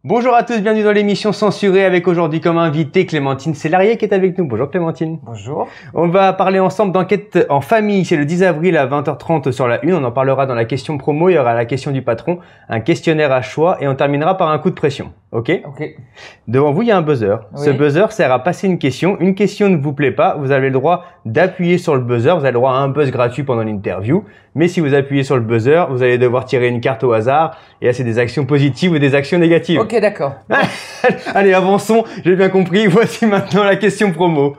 Bonjour à tous, bienvenue dans l'émission Censurée avec aujourd'hui comme invité Clémentine Célarié qui est avec nous. Bonjour Clémentine. Bonjour. On va parler ensemble d'enquête en famille, c'est le 10 avril à 20h30 sur la Une. On en parlera dans la question promo, il y aura la question du patron, un questionnaire à choix et on terminera par un coup de pression. Ok. Devant vous, il y a un buzzer. Oui. Ce buzzer sert à passer une question. Une question ne vous plaît pas, vous avez le droit d'appuyer sur le buzzer. Vous avez le droit à un buzz gratuit pendant l'interview. Mais si vous appuyez sur le buzzer, vous allez devoir tirer une carte au hasard. Et là, c'est des actions positives ou des actions négatives. Ok, d'accord. Allez, avançons. J'ai bien compris. Voici maintenant la question promo.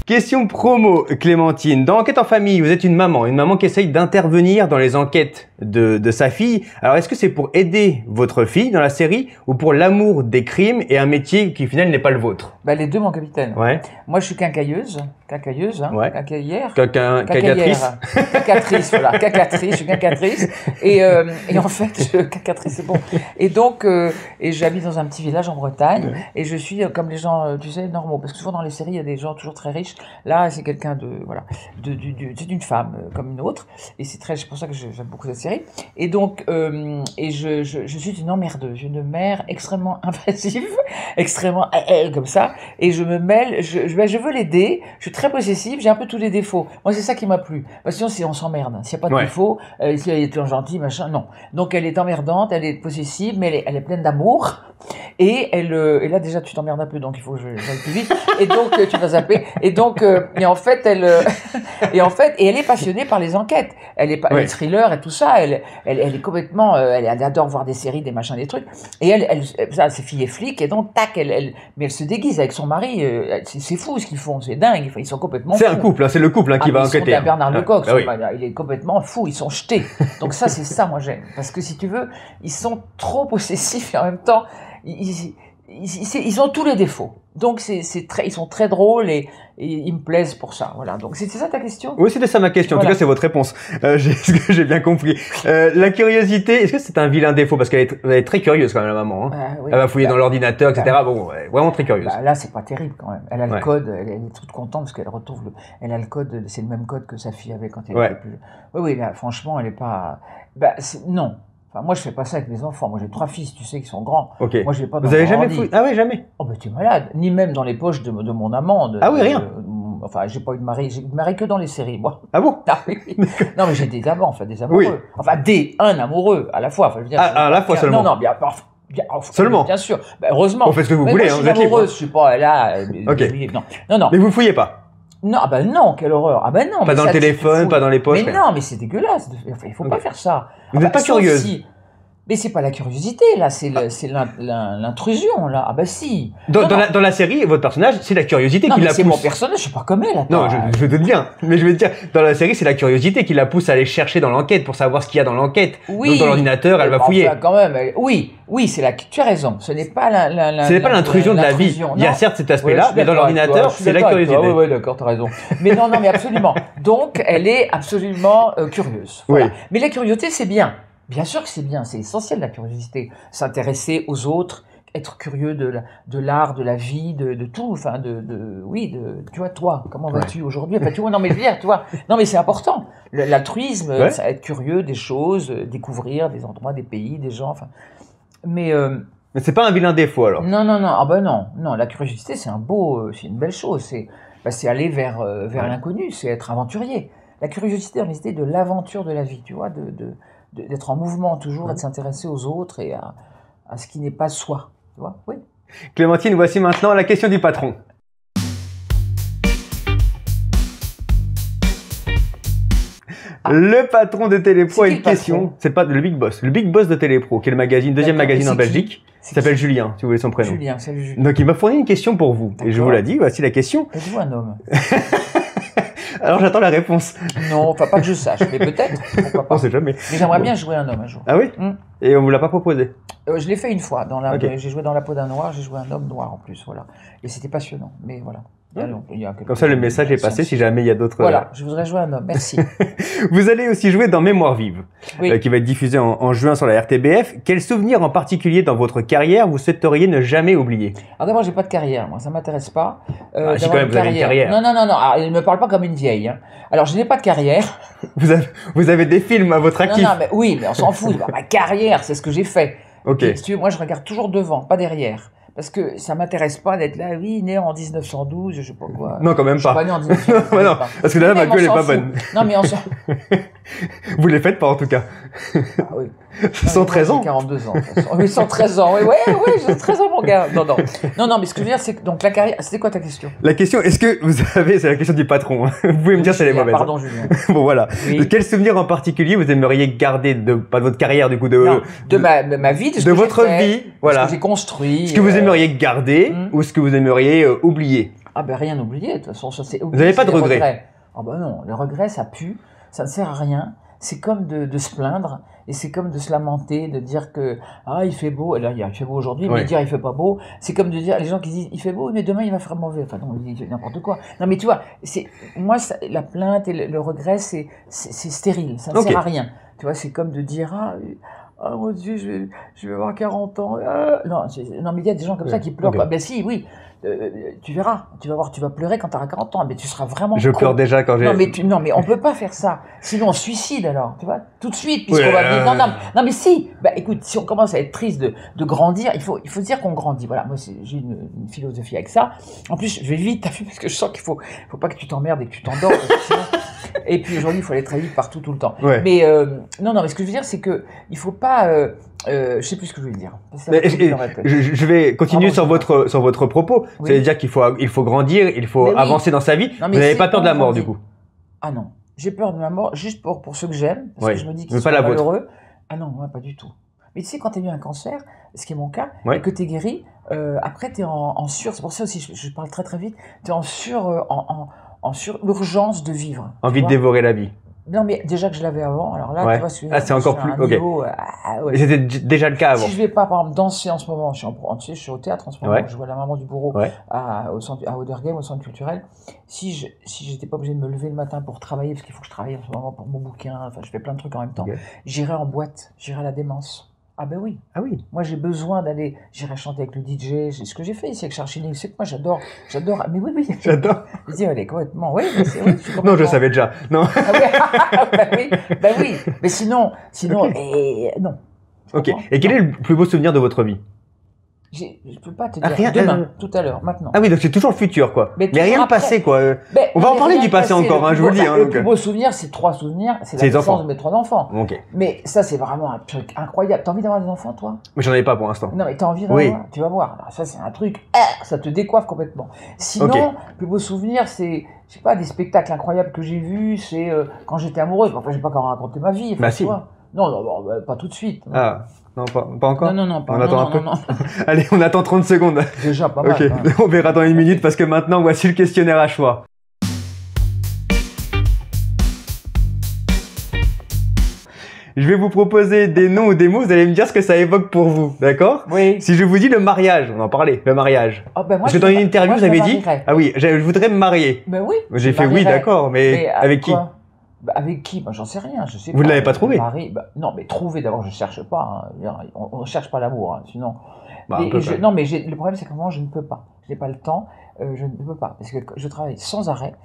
Question promo, Clémentine. Dans Enquête en famille, vous êtes une maman qui essaye d'intervenir dans les enquêtes de sa fille. Alors, est-ce que c'est pour aider votre fille dans la série ou pour l'amour des crimes et un métier qui, au final, n'est pas le vôtre? Bah, les deux, mon capitaine. Ouais. Moi, je suis quincailleuse, hein, Ouais. quincaillère. Cacatrice. Cacatrice, voilà, cacatrice, je suis quincatrice. Et en fait, cacatrice, c'est bon. Et donc, et j'habite dans un petit village en Bretagne, et je suis comme les gens, tu sais, normaux. Parce que souvent dans les séries, il y a des gens toujours très riches. Là, c'est quelqu'un c'est une femme comme une autre. Et c'est pour ça que j'aime beaucoup cette série. Et donc, je suis une emmerdeuse, une mère extrêmement invasive, extrêmement comme ça. Et je me mêle, je veux l'aider. Je suis très possessive, j'ai un peu tous les défauts. Moi, c'est ça qui m'a plu. Parce que sinon, on s'emmerde. S'il n'y a pas de défaut, si elle est gentille, machin, non. Donc, elle est emmerdante, elle est possessive, mais elle est pleine d'amour. Et là, déjà, tu t'emmerdes un peu, donc il faut que j'aille plus vite. Et donc, tu vas zapper. Et donc, et en fait, elle est passionnée par les enquêtes. Elle est thriller et tout ça. Elle est complètement, elle adore voir des séries, des machins, des trucs. Et ses filles est flic, et donc, tac, mais elle se déguise avec son mari. C'est fou ce qu'ils font, c'est dingue. Ils sont complètement fous. C'est un couple, hein, c'est le couple qui va enquêter. C'est Bernard Lecoq, oui. Il est complètement fou, ils sont jetés. Donc ça, c'est ça, moi j'aime. Parce que si tu veux, ils sont trop possessifs et en même temps, ils ont tous les défauts. Donc ils sont très drôles et ils me plaisent pour ça. Voilà. Donc c'était ça ta question? Oui, c'était ça ma question. Voilà. En tout cas, c'est votre réponse. Ce que j'ai bien compris. La curiosité, est-ce que c'est un vilain défaut? Parce qu'elle est très curieuse quand même, la maman. Hein. Oui. Elle va fouiller dans l'ordinateur, etc. Bon, vraiment très curieuse. Là, c'est pas terrible quand même. Elle a le code. Elle est toute contente parce qu'elle retrouve elle a le code. C'est le même code que sa fille avait quand elle était plus. Oui, là, franchement, elle est pas. Non. Enfin, moi, je fais pas ça avec mes enfants. Moi, j'ai 3 fils, tu sais, qui sont grands. Okay. Moi, je vais pas. Vous avez jamais fouillé? Ah ouais, jamais. Oh, ben, tu es malade. Ni même dans les poches de mon amant. Ah oui, rien. Enfin, j'ai pas eu de mari. J'ai eu de mari que dans les séries, moi. Ah bon? Ah oui. Non, mais j'ai des amants, enfin, des amoureux. Oui. Enfin, un amoureux à la fois. Enfin, je veux dire, à la fois seulement. Non, bien. Seulement. Bien sûr. Ben, heureusement. Vous faites ce que vous voulez, moi, hein, vous êtes libre. Je suis pas là. Okay. Non. Mais vous fouillez pas? Non, ah ben non, quelle horreur. Ah ben non. Pas dans le téléphone, pas dans les poches. Mais non, mais c'est dégueulasse. Il faut pas faire ça. Vous n'êtes pas curieuse? Mais c'est pas la curiosité, là, c'est l'intrusion, là. Ah bah si. Dans la série, votre personnage, c'est la curiosité qui la pousse. C'est mon personnage, je suis pas comme elle. Attends. Non, je doute bien. Mais je veux dire, dans la série, c'est la curiosité qui la pousse à aller chercher dans l'enquête pour savoir ce qu'il y a dans l'enquête. Oui. Donc dans l'ordinateur, elle va fouiller. Enfin, quand même, oui, tu as raison. Ce n'est pas ce n'est pas l'intrusion de la vie. Non. Il y a certes cet aspect-là, mais dans l'ordinateur, c'est la curiosité. Oui, d'accord, t'as raison. Mais non, mais absolument. Donc, elle est absolument curieuse. Voilà. Oui. Mais la curiosité, c'est bien. Bien sûr que c'est bien, c'est essentiel la curiosité, s'intéresser aux autres, être curieux de l'art, de la vie, de tout, enfin tu vois, toi, comment vas-tu aujourd'hui? Enfin, tu vois, non mais bien, tu vois, non mais c'est important. L'altruisme, ça être curieux des choses, découvrir des endroits, des pays, des gens, enfin. Mais c'est pas un vilain défaut alors. Non, ah ben non, la curiosité c'est c'est une belle chose, c'est aller vers l'inconnu, c'est être aventurier. La curiosité, on était de l'aventure de la vie, tu vois, d'être en mouvement toujours et de s'intéresser aux autres et à ce qui n'est pas soi. Tu vois? Oui. Clémentine, voici maintenant la question du patron. Le patron de Télépro a une question. C'est pas le Big Boss. Le Big Boss de Télépro, qui est le magazine, deuxième magazine en Belgique. Il s'appelle Julien, si vous voulez son prénom. Julien, salut Julien. Donc il m'a fourni une question pour vous. Et je vous la dis, voici la question. Êtes-vous un homme? Alors j'attends la réponse. Non, enfin pas que je sache, mais peut-être. Pourquoi pas. On sait jamais. Mais j'aimerais bien jouer un homme un jour. Ah oui? Et on vous l'a pas proposé? Je l'ai fait une fois. J'ai joué dans La peau d'un noir, j'ai joué un homme noir en plus, voilà. Et c'était passionnant, mais voilà. Comme ça, le message est passé si jamais il y a d'autres... Voilà, je voudrais jouer un homme, merci. Vous allez aussi jouer dans Mémoire vive, qui va être diffusé en juin sur la RTBF. Quel souvenir en particulier dans votre carrière vous souhaiteriez ne jamais oublier? Alors d'abord, j'ai pas de carrière, moi, ça m'intéresse pas. Si quand même vous avez une carrière. Non. Alors, il ne me parle pas comme une vieille. Hein. Alors, je n'ai pas de carrière. Vous avez des films à votre actif. Non, mais oui, mais on s'en fout. Ma carrière, c'est ce que j'ai fait. Ok. Et, si tu veux, moi, je regarde toujours devant, pas derrière. Parce que ça m'intéresse pas d'être là, oui, né en 1912, je sais pas quoi. Non, quand même je suis pas né en 1912. Non, parce que là, ma gueule est pas bonne. Non, mais on s'en... Vous les faites pas, en tout cas. Ah oui. 113 ans. J'ai 42 ans. Oui, 113 ans. Oui, j'ai 13 ans, mon gars. Non, mais ce que je veux dire, c'est que, donc, la carrière, c'était quoi ta question? La question, est-ce que vous avez, c'est la question du patron, hein. Vous pouvez me dire si elle est mauvaise. Pardon, Julien. Bon, voilà. Oui. Quel souvenir en particulier vous aimeriez garder pas de votre carrière, du coup, de ma vie, de votre vie, voilà. Ce que j'ai construit. Ce que vous aimeriez garder ou ce que vous aimeriez oublier? Ah, ben, rien oublier. De toute façon, ça, c'est oublier. Vous n'avez pas de regrets? Ah, ben non. Les regrets, ça pue. Ça ne sert à rien. C'est comme de se plaindre et c'est comme de se lamenter, de dire que il fait beau, et là il fait beau aujourd'hui, mais dire il fait pas beau, c'est comme de dire les gens qui disent il fait beau mais demain il va faire mauvais, enfin non, il fait n'importe quoi. Non mais tu vois, la plainte et le regret c'est stérile, ça ne sert à rien. Tu vois, c'est comme de dire mon Dieu, je vais avoir 40 ans. Non, mais il y a des gens comme ça qui pleurent. Ben si, oui. Tu verras, tu vas voir, tu vas pleurer quand tu auras 40 ans, mais tu seras vraiment. Je pleure déjà quand j'ai. Non, mais on peut pas faire ça. Sinon, on se suicide alors, tu vois, tout de suite, puisqu'on va dire. Non, mais si. Bah, écoute, si on commence à être triste de grandir, il faut dire qu'on grandit. Voilà, moi, j'ai une philosophie avec ça. En plus, je vais vite, t'as vu, parce que je sens qu'il faut pas que tu t'emmerdes et que tu t'endors. Et puis aujourd'hui, il faut aller très vite partout, tout le temps. Ouais. Mais non, mais ce que je veux dire, c'est que il faut pas. Je sais plus ce que je voulais dire. Je vais continuer sur votre propos. Oui. C'est-à-dire qu'il faut grandir, il faut avancer dans sa vie. Vous n'avez pas peur de la mort, du coup? Ah non, j'ai peur de la mort juste pour ceux que j'aime, parce que je me dis qu'ils sont malheureux. Ah non, moi pas du tout. Mais tu sais, quand tu as eu un cancer, ce qui est mon cas, et que tu es guéri, après tu es en sur. C'est pour ça aussi, je parle très très vite. Tu es en sur-urgence de vivre. Envie de dévorer la vie. Non, mais déjà que je l'avais avant, alors là, tu vois, c'est encore plus. Niveau, C'était déjà le cas avant. Si je vais pas, par exemple, danser en ce moment, je suis au théâtre en ce moment, je vois la maman du bourreau à Auderghem, au centre culturel. Si j'étais pas obligé de me lever le matin pour travailler, parce qu'il faut que je travaille en ce moment pour mon bouquin, enfin, je fais plein de trucs en même temps, j'irai en boîte, j'irai à la démence. Ah ben oui. Ah oui. Moi j'ai besoin d'aller, j'irai chanter avec le DJ, c'est ce que j'ai fait ici avec Charles Chini, c'est que moi j'adore, mais oui. J'adore. Je dis, elle est complètement, oui, je suis complètement... Non, je savais déjà, non. Ben oui, mais sinon, non. Ok, et quel est le plus beau souvenir de votre vie? Je peux pas te dire, demain, tout à l'heure, maintenant. Ah oui, donc c'est toujours le futur, quoi. Mais rien de passé, quoi. On va en parler du passé encore, je vous le dis. Le plus beau souvenir, c'est 3 souvenirs, c'est la naissance de mes 3 enfants. Mais ça, c'est vraiment un truc incroyable. T'as envie d'avoir des enfants, toi? Mais j'en ai pas pour l'instant. Non, mais t'as envie d'en avoir? Tu vas voir. Alors, ça, c'est un truc, ça te décoiffe complètement. Sinon, le plus beau souvenir, c'est, je sais pas, des spectacles incroyables que j'ai vus, c'est quand j'étais amoureuse. Enfin, j'ai pas encore raconté ma vie. Bah si. Non, pas tout de suite. Ah. Non, pas encore? Non, on attend un peu. Allez, on attend 30 secondes. Déjà, pas mal. On verra dans une minute parce que maintenant, voici le questionnaire à choix. Je vais vous proposer des noms ou des mots, vous allez me dire ce que ça évoque pour vous, d'accord? Oui. Si je vous dis le mariage, on en parlait, le mariage. Oh, ben moi, parce que dans une interview, vous avez dit, ah oui, je voudrais me marier. Ben oui. J'ai fait oui, d'accord, mais avec qui? Bah avec qui? J'en sais rien, je sais pas. Vous ne l'avez pas trouvé? Non, mais trouver, d'abord, je cherche pas. Hein. On ne cherche pas l'amour, hein, sinon. Non, mais le problème, c'est que moi, je ne peux pas. Je n'ai pas le temps. Je ne peux pas. Parce que je travaille sans arrêt.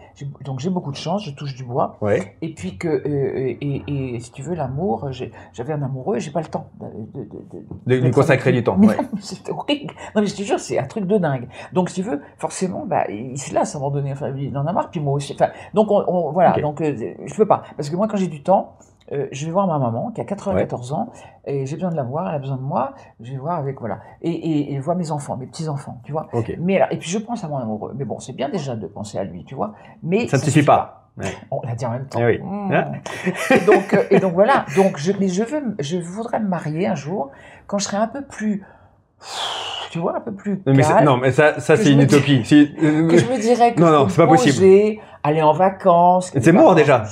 Donc, j'ai beaucoup de chance. Je touche du bois. Ouais. Et puis et si tu veux, l'amour, j'avais un amoureux et j'ai pas le temps de lui consacrer du temps. Ouais. C'est horrible. Non, mais je te jure, c'est un truc de dingue. Donc, si tu veux, forcément, il se lasse à un moment donné. Enfin, il en a marre, puis moi aussi. Enfin, donc, voilà. Okay. Donc, je peux pas. Parce que moi, quand j'ai du temps, je vais voir ma maman qui a 94 ans et j'ai besoin de la voir, elle a besoin de moi, je vais voir avec, voilà. Et je vois mes enfants, mes petits-enfants, tu vois. Okay. Mais alors, et puis je pense à mon amoureux. Mais bon, c'est bien déjà de penser à lui, tu vois. Mais ça ne suffit pas. Ouais. On l'a dit en même temps. Oui. Et donc voilà. Donc je voudrais me marier un jour quand je serai un peu plus, tu vois, un peu plus calme. Non, mais ça c'est une utopie. Que je me dirais que non, c'est pas possible. Aller en vacances. C'est mort déjà.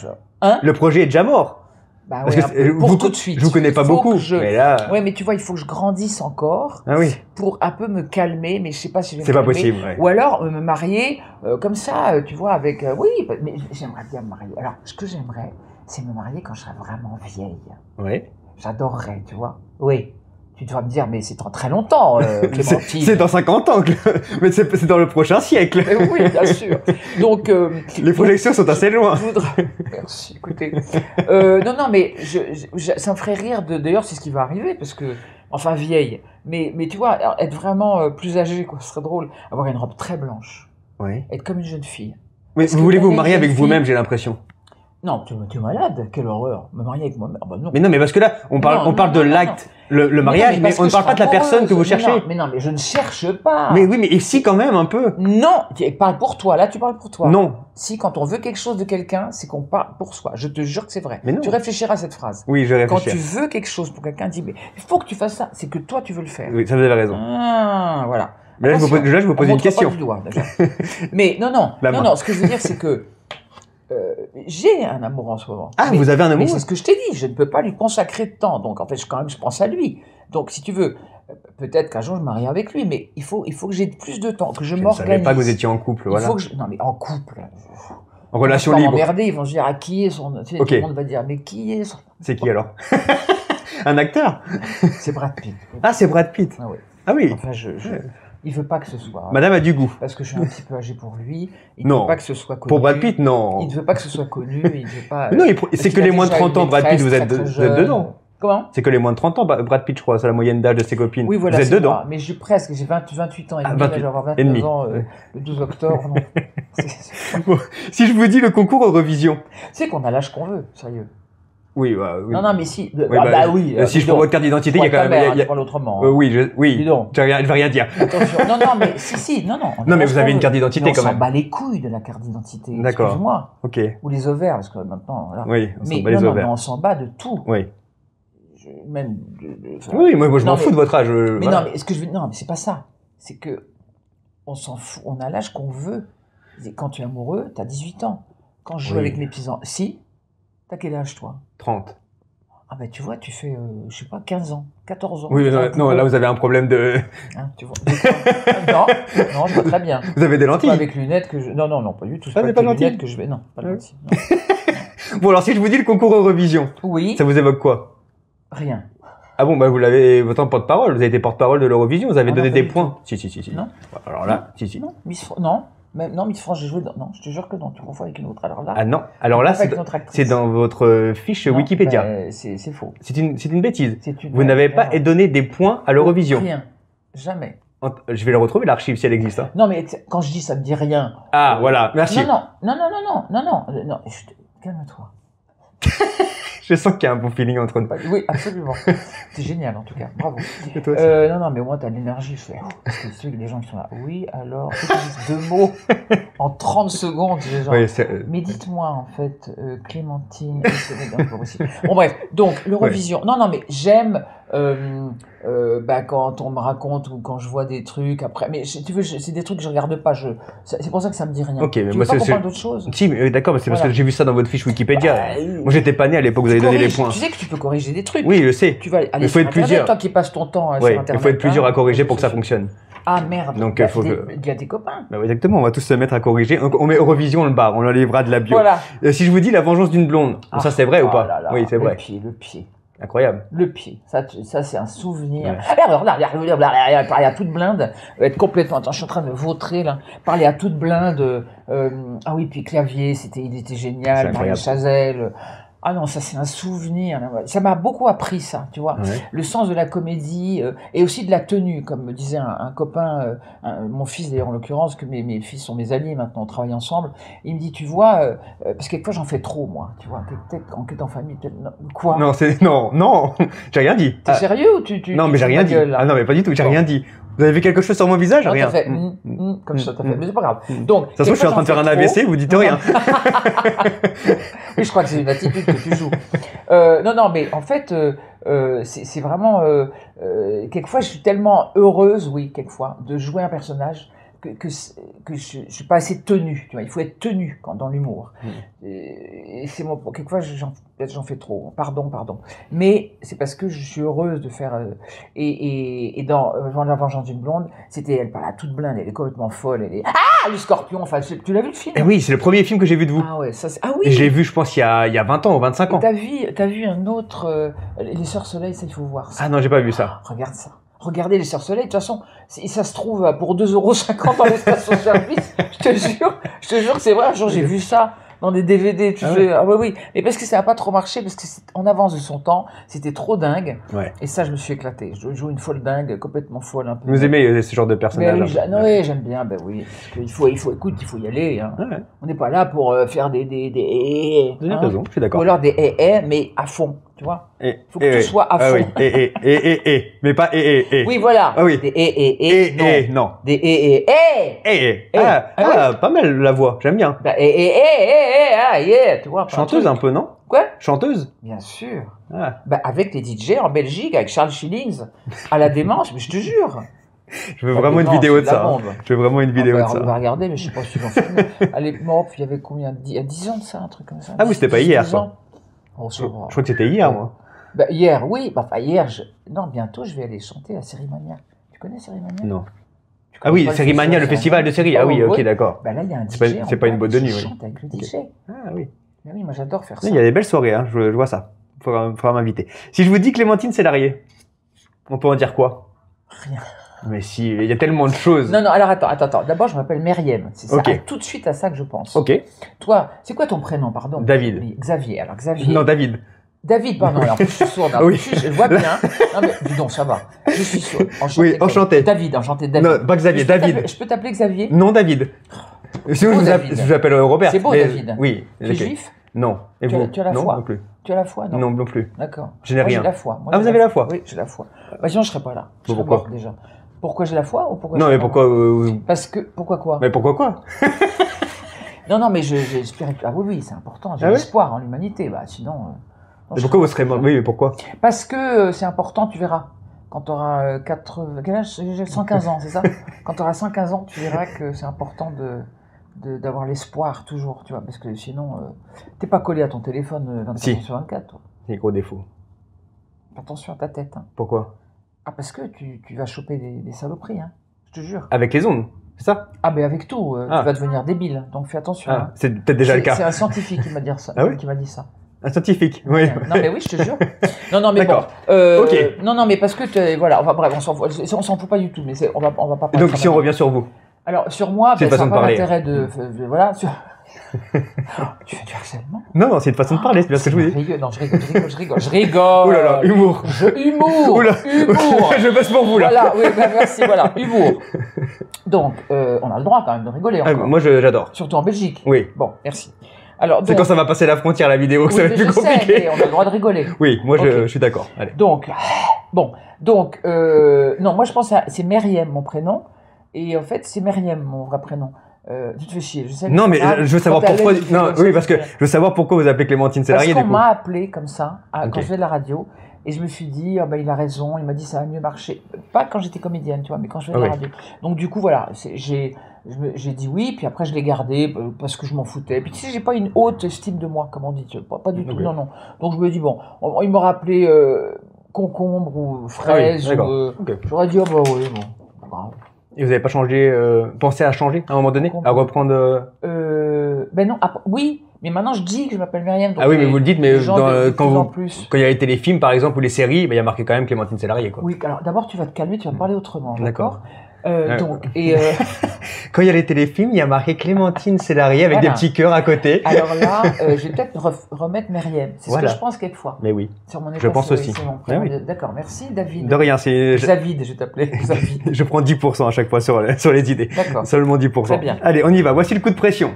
Le projet est déjà mort. Bah Parce ouais, que un peu, pour vous, tout de suite. je vous connais pas Il faut beaucoup, que je- mais là, Ouais, mais tu vois, il faut que je grandisse encore ah oui, pour un peu me calmer, mais je sais pas si je vais me c'est pas calmer. possible. Ouais. Ou alors me marier comme ça, tu vois, avec... oui, mais j'aimerais bien me marier. Alors, ce que j'aimerais, c'est me marier quand je serai vraiment vieille. Ouais. J'adorerais, tu vois. Oui. Tu dois me dire, mais c'est dans très longtemps, Clémentine. C'est dans 50 ans, mais c'est dans le prochain siècle. Oui, bien sûr. Donc, Les projections sont assez loin. je voudrais... Merci, écoutez. Non, mais ça me ferait rire. D'ailleurs, c'est ce qui va arriver, parce que, enfin, vieille. Mais tu vois, être vraiment plus âgée, quoi, ce serait drôle. Avoir une robe très blanche. Oui. Être comme une jeune fille. Mais Parce vous que voulez vous l'année marier jeune avec fille- vous-même, j'ai l'impression. Non, tu es malade. Quelle horreur. Me marier avec moi-même. Ah bah non. Mais non, mais parce que là, on parle, Non, on parle non, de non, l'acte, le mariage, mais parce on ne que parle je pas de la serai personne que vous amoureuse. cherchez. Mais non, mais je ne cherche pas. Mais oui, mais ici quand même un peu. Non, tu parles pour toi. Là, tu parles pour toi. Non. Si, quand on veut quelque chose de quelqu'un, c'est qu'on parle pour soi. Je te jure que c'est vrai. Mais non. Tu réfléchiras à cette phrase. Oui, je Quand réfléchis. tu veux quelque chose pour quelqu'un, dis, mais il faut que tu fasses ça. C'est que toi, tu veux le faire. Oui, ça vous avez raison. Ah, voilà. Mais là, je vous pose On une montre pas question. du doigt, déjà. Mais non, La main. non, ce que je veux dire, c'est que j'ai un amour en ce moment. Ah, Mais- vous avez un Mais amour? c'est ce que je t'ai dit, je ne peux pas lui consacrer de temps. Donc, en fait, je pense à lui. Donc, si tu veux, peut-être qu'un jour, je me marie avec lui, mais il faut que j'ai plus de temps, que je Je ne m'organise. savais pas que vous étiez en couple, Il voilà. faut que je... Non, mais en couple. En relation Ils vont libre. m'emmerder, ils vont se dire, à qui est son... Tu sais, Ok. Tout le monde va dire, mais qui est son... C'est qui alors? Un acteur? C'est Brad Pitt. Ah, c'est Brad Pitt. Ah oui. Ah oui. Enfin, il veut pas que ce soit... Madame a du goût. Parce que je suis un petit peu âgé pour lui. Il Non. ne veut pas que ce soit connu. Pour Brad Pitt, non. Il ne veut pas que ce soit connu. Il ne veut pas... Mais non, parce c'est qu'il que a les moins de déjà 30 une ans, Brad Pitt, vous êtes, maîtresse vous très êtes jeune. dedans. Comment? C'est que les moins de 30 ans, Brad Pitt, je crois, c'est la moyenne d'âge de ses copines. Oui, voilà. Vous êtes c'est dedans. moi. Mais j'ai presque, j'ai 28 ans et Ah, demi, 28 là, je vais avoir et demi. 29 ans le 12 octobre. Non. Bon, si je vous dis le concours Eurovision. C'est qu'on a l'âge qu'on veut, sérieux. Oui, bah, oui. Non, mais si. Oui, Oui. si je dis prends donc. votre carte d'identité, il y a quand même. il y a- Tu parles autrement. oui, Dis oui. donc. Je vais rien dire. Attention. Non, mais si. Non. on a Non, mais l'âge vous qu'on avez une veut. carte d'identité Mais quand On même. s'en bat les couilles de la carte d'identité. D'accord. Excuse-moi. Ok. Ou les ovaires, parce que maintenant, voilà. Oui, on Mais s'en bat les mais ovaires. on s'en bat de tout. Oui. Même. Oui, moi je Non, m'en mais- fous de votre âge. Mais voilà. non, mais ce que je veux, non, mais c'est pas ça. C'est que on s'en fout. On a l'âge qu'on veut. Quand tu es amoureux, t'as 18 ans. Quand je joue Oui. avec mes petits enfants, si, t'as quel âge toi? 30. Ah ben tu vois, tu fais, je sais pas, 15 ans, 14 ans. Oui, mais non, là vous avez un problème de. Hein, tu vois. Non, je vois très bien. Vous avez des Pas lentilles. avec lunettes que je. Non, pas du tout. C'est Ah, pas mais avec pas les lentilles. lunettes que je vais. Non, pas de Ah. lentilles. Non. Bon, alors si je vous dis le concours Eurovision, Oui, ça vous évoque quoi? rien. Ah bon, bah vous l'avez, votre porte-parole, vous avez été porte-parole de l'Eurovision, vous avez Ah non, donné pas des du points. Si. Non. Alors là, si. Non, non. Non, Miss France, j'ai joué dans. Non, je te jure que non, tu confonds avec une autre. Alors là, Ah non, alors là, avec c'est notre actrice. c'est dans votre fiche Non, Wikipédia. ben, c'est faux. C'est une bêtise. C'est une- Vous n'avez pas erreur. donné des points à l'Eurovision. Rien. Jamais. Je vais le retrouver, l'archive, si elle existe. Hein. Non, mais quand je dis ça me dit rien. Ah, voilà, merci. Non. Calme-toi. Je sens qu'il y a un bon feeling entre nous. Oui, absolument. C'est génial, en tout cas. Bravo. Et toi, Non, mais au moins, t'as de l'énergie. Je fais, parce que tu sais que les gens qui sont là, oui, alors, tu sais, ils disent 2 mots en 30 secondes. Les gens, Oui, c'est- mais dites-moi, en fait, Clémentine, c'est pas possible. Bon, bref, donc, l'Eurovision. Non, mais j'aime quand on me raconte ou quand je vois des trucs après. Mais tu veux, c'est des trucs que je regarde pas. C'est pour ça que ça me dit rien. Ok, mais tu moi, veux pas qu'on c'est- parle d'autre chose? Si, mais d'accord, mais c'est parce Voilà. que j'ai vu ça dans votre fiche Wikipédia. Bah, Moi, j'étais pas né à l'époque où vous avez donné les corriges. points. Tu sais que tu peux corriger des trucs. Oui, je sais. Tu vas aller Mais faut sur être Internet, plusieurs. toi qui passes ton temps Oui, sur il Internet. faut être plusieurs hein, à corriger pour que ça fonctionne. Ah merde, Donc, il y a faut des- que- il y a des copains. Bah, oui, exactement, on va tous se mettre à corriger. Donc, on met Eurovision, on le barre, on enlèvera de la bio. Voilà. Si je vous dis la vengeance d'une blonde, Ah, ça c'est vrai ou oh pas? là là, Oui, c'est vrai. Le pied. Incroyable. Le pied. Ça c'est un souvenir. Ouais. Ah, merde, regarde, parler à toute blinde, être complètement. Attends, je suis en train de me vautrer là. Parler à toute blinde. Ah oui, puis Clavier, il était C'est génial. Marie incroyable. Chazelle. Ah non, ça c'est un souvenir. Ça m'a beaucoup appris ça, tu vois. Ouais. Le sens de la comédie et aussi de la tenue, comme me disait un copain, mon fils d'ailleurs en l'occurrence, que mes fils sont mes alliés maintenant, on travaille ensemble. Il me dit, tu vois, parce que quelquefois j'en fais trop moi, tu vois, peut-être enquête en famille, peut-être quoi. Non, non, j'ai rien dit. T'es Ah, sérieux ou non, mais j'ai rien dit. Ah non, mais pas du tout, j'ai Bon. rien dit. Vous avez vu quelque chose sur mon visage? Non, Rien. t'as fait, Mm. comme ça, t'as fait, Mm. mais c'est pas grave. Mm. Donc, De toute façon, je suis en train de faire un AVC, vous dites rien. Oui, je crois que c'est une attitude que tu joues. Non, mais en fait, c'est vraiment... quelquefois, je suis tellement heureuse, oui, quelquefois, de jouer un personnage que je suis pas assez tenue, tu vois. Il faut être tenu dans l'humour. Et c'est moi, quelquefois, j'en fais trop. Pardon. Mais c'est parce que je suis heureuse de faire. Et dans La Vengeance d'une blonde, elle parlait à toute blinde, elle est complètement folle. Le scorpion, enfin, tu l'as vu le film? Oui, c'est le premier film que j'ai vu de vous. Ah ouais, oui. Je l'ai vu, je pense, il y a 20 ans ou 25 ans. T'as vu un autre, Les Sœurs Soleil, ça, il faut voir ça. Ah non, j'ai pas vu ça. Regarde ça. Regardez Les Sœurs Soleil, de toute façon, ça se trouve pour 2,50 € dans les stations-service. Je te jure que c'est vrai. Un jour, j'ai vu ça dans des DVD. Oui. Mais parce que ça n'a pas trop marché, parce que c'est en avance de son temps, c'était trop dingue. Ouais. Et ça, je me suis éclaté. Je joue une folle dingue, complètement folle. Un peu. Vous aimez ce genre de personnage? Oui, j'aime bien. Ben oui, parce qu'il faut y aller. Hein. Ouais. On n'est pas là pour faire des Vous avez raison, je suis d'accord. Ou alors des mais à fond. Tu vois, il faut que tu sois à fond. Oui, mais pas Oui, voilà. Ah oui. Des non. Des pas mal la voix, j'aime bien. Bah, yeah, tu vois. Chanteuse un peu, non? Quoi? Chanteuse? Bien sûr. Ah. Bah, avec les DJ en Belgique, avec Charles Shillings, à la démence, mais je te jure. Je veux vraiment une vidéo de ça. Je veux vraiment une vidéo de ça. On va regarder, mais je sais pas si j'en fais. Elle est morte, il y avait combien? Il y a 10 ans de ça, un truc comme ça. Ah oui, c'était pas hier, ça. Oh, je crois que c'était hier, moi. Bah, hier, oui. Enfin, hier, non, bientôt, je vais aller chanter à Sérimania. Tu connais Sérimania? Non. Ah oui, Sérimania, le festival de série. Ah oui, ok, d'accord. Bah là, il y a un DJ. C'est pas une boîte de nuit, oui. Je chante avec le DJ. Ah oui. Mais oui, moi, j'adore faire ça. Il y a des belles soirées, hein, je vois ça. Faudra m'inviter. Si je vous dis Clémentine Célarié, on peut en dire quoi? Rien. Mais si, il y a tellement de choses. Non, alors attends. D'abord, je m'appelle Myriam. C'est ça, tout de suite à ça que je pense. Ok. Toi, c'est quoi ton prénom, pardon? David. Xavier. Alors, Xavier. Non, David. David, pardon. Alors, je suis sourde. Oui. Je vois bien. Non, mais dis donc, ça va. Je suis sourde. Oui, enchanté. David, enchanté. David. Non, pas Xavier, David. Je peux t'appeler Xavier? Non, David. Sinon, je vous appelle Robert. C'est beau, David. Oui. Tu es juif? Non. Et vous? Tu as la foi? Non, non plus. Tu as la foi? Non, non plus. D'accord. Je n'ai rien. J'ai la foi. Ah, vous avez la foi? Oui, j'ai la foi. Bah, sinon, je serais pas là. Pourquoi? Déjà. Pourquoi j'ai la foi ou pourquoi? Non, mais pourquoi? Parce que pourquoi quoi? Mais pourquoi quoi? Non, mais j'espère. Ah oui, c'est important. J'ai l'espoir en l'humanité. Bah sinon. Et pourquoi vous serez mort? Oui, mais pourquoi? Parce que c'est important. Tu verras. Quand tu auras quel âge? J'ai 115 ans, c'est ça? Quand tu auras 115 ans, tu verras que c'est important d'avoir l'espoir toujours, tu vois, parce que sinon, t'es pas collé à ton téléphone 24 heures sur 24, toi. C'est gros défaut. Attention à ta tête. Hein. Pourquoi? Ah, parce que tu vas choper des saloperies, hein, je te jure. Avec les ondes, c'est ça? Ah, mais avec tout, tu vas devenir débile, donc fais attention. Hein. C'est peut-être déjà le cas. C'est un scientifique qui m'a dit ça. Ah oui? Qui m'a dit ça. Un scientifique, oui. Non, mais oui, je te jure. Non, mais bon. Ok. Non, mais parce que, voilà, bref, on s'en fout pas du tout, mais on va pas parler. Et donc, si on revient sur vous? Alors, sur moi, ça n'a pas l'intérêt de. Voilà. Tu fais du harcèlement? Non, c'est une façon de parler, c'est bien ce que je vous dis. Non, je rigole. Ouh là là, humour. Humour. Oula. Humour. Je passe pour vous, là. Voilà, oui, merci, voilà, humour. Donc, on a le droit quand même de rigoler encore. Moi, j'adore. Surtout en Belgique. Oui. Bon, merci. Alors, c'est quand ça va passer la frontière, la vidéo, que ça va être plus compliqué. Sais, mais on a le droit de rigoler. Oui, moi, je suis d'accord. Allez. Donc, non, moi, je pense que c'est Myriam, mon prénom. Et en fait, c'est Myriam, mon vrai prénom. Tu te fais chier, je sais. Non, mais je veux savoir pourquoi. Non, oui, parce que je veux savoir pourquoi vous appelez Clémentine Célarié. Parce qu'on m'a appelé comme ça quand je faisais de la radio, et je me suis dit, il a raison. Il m'a dit ça va mieux marcher. Pas quand j'étais comédienne, tu vois, mais quand je faisais de la radio. Donc du coup, voilà, j'ai dit oui, puis après je l'ai gardé parce que je m'en foutais. Puis tu sais, j'ai pas une haute estime de moi, comme on dit, pas du tout. Non. Donc je me dis bon, il m'aurait appelé concombre ou fraise. J'aurais dit bah oui, bon, bravo. Et vous n'avez pas pensé à changer à un moment donné, à reprendre Ben non, oui, mais maintenant je dis que je m'appelle Myriam. Ah oui, mais vous le dites, mais quand il y a les téléfilms par exemple ou les séries, il y a marqué quand même Clémentine Célarié, quoi. Oui, alors d'abord tu vas te calmer, tu vas parler autrement. D'accord. Donc, quand il y a les téléfilms, il y a marqué Clémentine Célarié avec des petits cœurs à côté. Alors là, je vais peut-être remettre Myriam. C'est ce que je pense quelquefois. Mais oui. Sur mon je pense aussi. D'accord, merci David. De rien, c'est. David, je t'appelais. Je prends 10% à chaque fois sur les idées. D'accord. Seulement 10%. Très bien. Allez, on y va. Voici le coup de pression.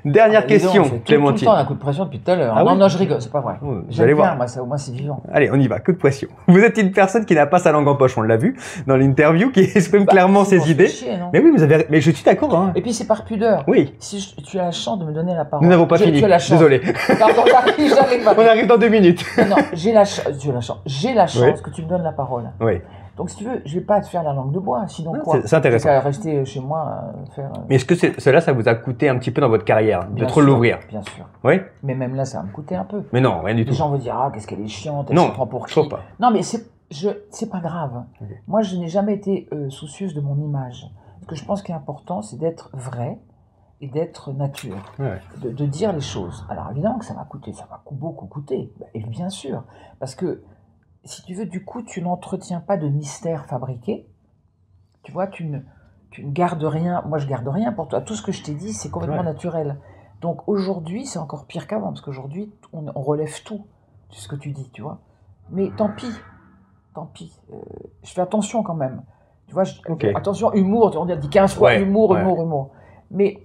Dernière Ah bah, dis donc, question, c'est tout le Clémentine. temps un coup de pression depuis tout à l'heure. Ah Non, oui non, je rigole, c'est pas vrai. Vous allez J'aime voir. bien, moi, ça, au moins, c'est vivant. Allez, on y va, coup de pression. Vous êtes une personne qui n'a pas sa langue en poche, on l'a vu dans l'interview, qui exprime Bah, clairement sinon, ses on se fait idées. chier, non Mais oui, mais je suis d'accord. Hein. Et puis, c'est par pudeur. Oui, Si tu as la chance de me donner la parole. nous n'avons pas fini. Tu as la chance. Désolé. Pardon, j'arrive On arrive dans 2 minutes. Non, j'ai la chance. Tu as la chance. J'ai la chance Oui. que tu me donnes la parole. Oui. Donc, si tu veux, je vais pas te faire la langue de bois. Sinon, Ah, quoi c'est intéressant. J'ai qu'à rester chez moi, faire. Mais est-ce que cela, ça vous a coûté un petit peu dans votre carrière, de Bien trop sûr, l'ouvrir? Bien sûr. Oui. Mais même là, ça va me coûter un peu. Mais non, rien du tout. Les gens vont dire, ah, qu'est-ce qu'elle est chiante, elle Non, se prend pour je qui trouve pas. Non, mais c'est pas grave. Ok. Moi, je n'ai jamais été soucieuse de mon image. Ce que je pense qui est important, c'est d'être vrai et d'être nature. Ouais. De dire les choses. Alors, évidemment que ça m'a coûté, ça m'a beaucoup coûté. Et bien sûr. Parce que, si tu veux, du coup, tu n'entretiens pas de mystère fabriqué. Tu vois, tu ne gardes rien. Moi, je garde rien pour toi. Tout ce que je t'ai dit, c'est complètement Ouais. naturel. Donc, aujourd'hui, c'est encore pire qu'avant. Parce qu'aujourd'hui, on relève tout. C'est ce que tu dis, tu vois. Mais tant pis. Tant pis. Je fais attention quand même. Tu vois, Ok. attention, humour. On a dit 15 fois Ouais, humour, ouais. humour. Mais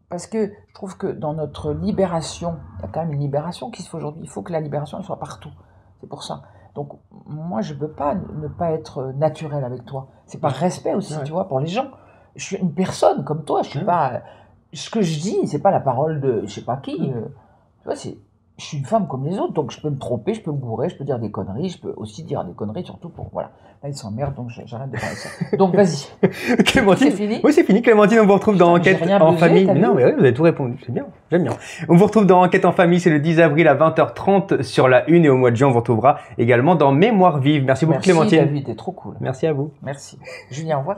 parce que je trouve que dans notre libération, il y a quand même une libération qui se fait aujourd'hui. Il faut que la libération elle soit partout. C'est pour ça. Donc, moi, je ne peux pas ne pas être naturel avec toi. C'est par respect aussi, Ouais. tu vois, pour les gens. Je suis une personne comme toi. Je suis pas. Ce que je dis, c'est pas la parole de je sais pas qui. Tu vois, je suis une femme comme les autres, donc je peux me tromper, je peux me gourer, je peux dire des conneries, je peux aussi dire des conneries, surtout pour. Voilà. Là, ils s'emmerdent, donc j'arrête de parler de ça. Donc, vas-y. Clémentine. C'est fini Oui, c'est fini. Clémentine, on vous retrouve dans Putain, mais Enquête j'ai rien en buzzé, famille. t'as vu Non, mais oui, vous avez tout répondu. C'est bien. J'aime bien. On vous retrouve dans Enquête en famille. C'est le 10 avril à 20h30 sur la 1 et au mois de juin, on vous retrouvera également dans Mémoire vive. Merci beaucoup, Merci, Clémentine. David, t'es trop cool. Merci à vous. Merci. Julien, au revoir.